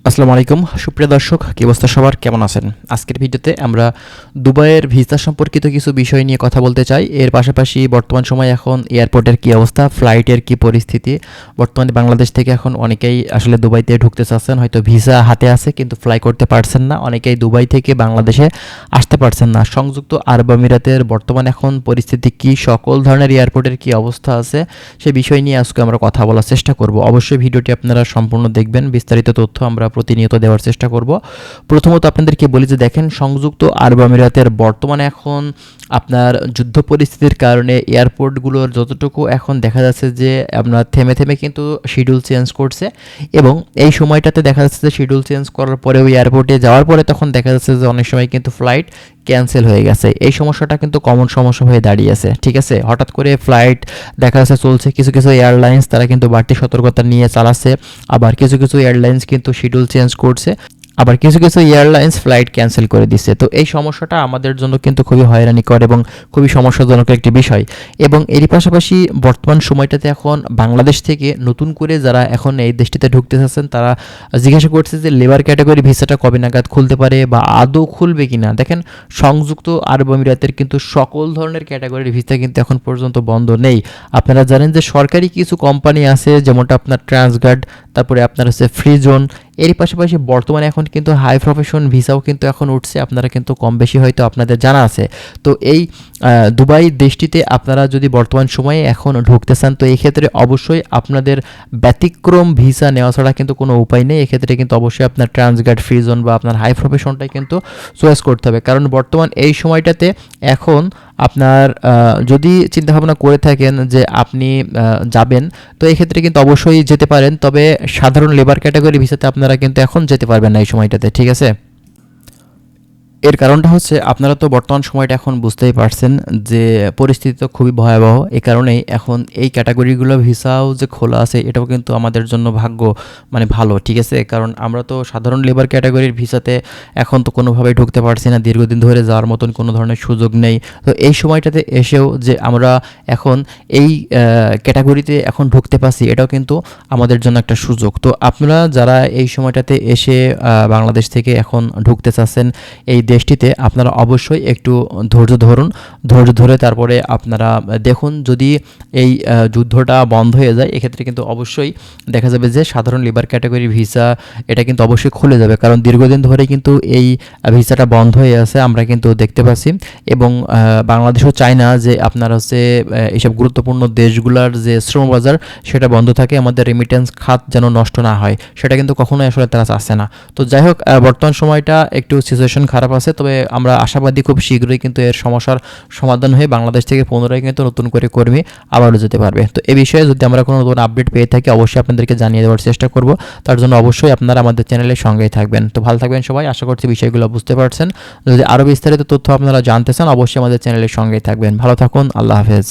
আসসালামু আলাইকুম সুপ্রিয় দর্শক, কি অবস্থা সবার, কেমন আছেন? আজকের ভিডিওতে আমরা দুবাইয়ের ভিসা সম্পর্কিত কিছু বিষয় নিয়ে কথা বলতে চাই। এর পাশাপাশি বর্তমান সময়ে এখন এয়ারপোর্টের কি অবস্থা, ফ্লাইটের কি পরিস্থিতি। বর্তমানে বাংলাদেশ থেকে এখন অনেকেই আসলে দুবাইতে ঢুকতে চাচ্ছেন, হয়তো ভিসা হাতে আছে কিন্তু ফ্লাই করতে পারছেন না। অনেকেই দুবাই থেকে বাংলাদেশে আসতে পারছেন না। সংযুক্ত আরব আমিরাতের বর্তমান এখন পরিস্থিতি কি, সকল ধরনের এয়ারপোর্টের কি অবস্থা আছে, সে বিষয় নিয়ে আজকে আমরা কথা বলার চেষ্টা করব। অবশ্যই ভিডিওটি আপনারা সম্পূর্ণ দেখবেন, বিস্তারিত তথ্য আমরা প্রতিনিয়ত দেওয়ার চেষ্টা করব। প্রথমত আপনাদেরকে বলি যে দেখেন, সংযুক্ত আরব আমিরাতের বর্তমানে এখন আপনার যুদ্ধ পরিস্থিতির কারণে এয়ারপোর্টগুলোর যতটুকু এখন দেখা যাচ্ছে যে আপনার থেমে থেমে কিন্তু শিডিউল চেঞ্জ করছে, এবং এই সময়টাতে দেখা যাচ্ছে যে শিডিউল চেঞ্জ করার পরেও এয়ারপোর্টে যাওয়ার পরে তখন দেখা যাচ্ছে যে অনেক সময় কিন্তু ফ্লাইট ক্যান্সেল হয়ে গেছে। এই সমস্যাটা কিন্তু কমন সমস্যা হয়ে দাঁড়িয়েছে, ঠিক আছে। হঠাৎ করে ফ্লাইট দেখা যাচ্ছে চলছে, কিছু কিছু এয়ারলাইন্স তারা কিন্তু বাড়তি সতর্কতা নিয়ে চালাচ্ছে, আবার কিছু কিছু এয়ারলাইন্স কিন্তু শিডিউল চেঞ্জ করছে, আবার কিছু কিছু এয়ারলাইন্স ফ্লাইট ক্যান্সেল করে দিচ্ছে। তো এই সমস্যাটা আমাদের জন্য কিন্তু খুবই হয়রানিকর এবং খুবই সমস্যাজনক একটি বিষয়। এবং এরই পাশাপাশি বর্তমান সময়টাতে এখন বাংলাদেশ থেকে নতুন করে যারা এখন এই দেশটিতে ঢুকতে চাচ্ছেন তারা জিজ্ঞাসা করছে যে লেবার ক্যাটাগরি ভিসাটা কবে নাগাদ খুলতে পারে বা আদৌ খুলবে কিনা। দেখেন, সংযুক্ত আরব আমিরাতের কিন্তু সকল ধরনের ক্যাটাগরির ভিসা কিন্তু এখন পর্যন্ত বন্ধ নেই। আপনারা জানেন যে সরকারি কিছু কোম্পানি আছে, যেমনটা আপনার ট্রান্সগার্ড, তারপরে আপনার হচ্ছে ফ্রি জোন। এরই পাশাপাশি বর্তমানে এখন কিন্তু হাই প্রফেশন ভিসাও কিন্তু এখন উঠছে, আপনারা কিন্তু কম বেশি হয়তো আপনাদের জানা আছে। তো এই দুবাই দেশটিতে আপনারা যদি বর্তমান সময়ে এখন ঢুকতে চান, তো এই ক্ষেত্রে অবশ্যই আপনাদের ব্যতিক্রম ভিসা নেওয়া ছাড়া কিন্তু কোনো উপায় নেই। এক্ষেত্রে কিন্তু অবশ্যই আপনার ট্রান্সগার্ড, ফ্রি জোন বা আপনার হাই প্রফেশনটাই কিন্তু চয়েস করতে হবে, কারণ বর্তমান এই সময়টাতে এখন আপনার যদি চিন্তাভাবনা করে থাকেন যে আপনি যাবেন, তো এই ক্ষেত্রে কিন্তু অবশ্যই যেতে পারেন, তবে সাধারণ লেবার ক্যাটাগরি ভিসাতে আপনারা কিন্তু এখন যেতে পারবেন না এই সময়টাতে, ঠিক আছে। এর কারণটা হচ্ছে আপনারা তো বর্তমান সময়টা এখন বুঝতেই পারছেন যে পরিস্থিতি তো খুবই ভয়াবহ। এই কারণেই এখন এই ক্যাটাগরিগুলো ভিসাও যে খোলা আছে এটাও কিন্তু আমাদের জন্য ভাগ্য ভালো, ঠিক আছে। কারণ আমরা তো সাধারণ লেবার ক্যাটাগরির ভিসাতে এখন তো কোনোভাবেই ঢুকতে পারছি না, দীর্ঘদিন ধরে যাওয়ার মতন কোনো ধরনের সুযোগ নেই। তো এই সময়টাতে এসেও যে আমরা এখন এই ক্যাটাগরিতে এখন ঢুকতে পারছি, এটাও কিন্তু আমাদের জন্য একটা সুযোগ। তো আপনারা যারা এই সময়টাতে এসে বাংলাদেশ থেকে এখন ঢুকতে চাচ্ছেন এই দেশটিতে, আপনারা অবশ্যই একটু ধৈর্য ধরুন। ধৈর্য ধরে তারপরে আপনারা দেখুন, যদি এই যুদ্ধটা বন্ধ হয়ে যায় এক্ষেত্রে কিন্তু অবশ্যই দেখা যাবে যে সাধারণ লেবার ক্যাটাগরি ভিসা এটা কিন্তু অবশ্যই খুলে যাবে, কারণ দীর্ঘদিন ধরে কিন্তু এই ভিসাটা বন্ধ হয়ে আছে আমরা কিন্তু দেখতে পাচ্ছি। এবং বাংলাদেশও চায় না যে আপনার হচ্ছে এইসব গুরুত্বপূর্ণ দেশগুলোর যে শ্রম বাজার সেটা বন্ধ থাকে, আমাদের রেমিটেন্স খাত যেন নষ্ট না হয়, সেটা কিন্তু কখনোই আসলে তারা চাচ্ছে না। তো যাই হোক, বর্তমান সময়টা একটু সিচুয়েশন খারাপ আছে, তবে আমরা আশাবাদী খুব শীঘ্রই কিন্তু এর সমস্যার সমাধান হয়ে বাংলাদেশ থেকে পুনরায় কিন্তু নতুন করে কর্মী আবারও যেতে পারবে। তো এই বিষয়ে যদি আমরা কোনো নতুন আপডেট পেয়ে থাকি অবশ্যই আপনাদেরকে জানিয়ে দেওয়ার চেষ্টা করব। তার জন্য অবশ্যই আপনারা আমাদের চ্যানেলের সঙ্গেই থাকবেন। তো ভালো থাকবেন সবাই, আশা করছি বিষয়গুলো বুঝতে পারছেন। যদি আরও বিস্তারিত তথ্য আপনারা জানতে চান অবশ্যই আমাদের চ্যানেলের সঙ্গেই থাকবেন। ভালো থাকুন, আল্লাহ হাফেজ।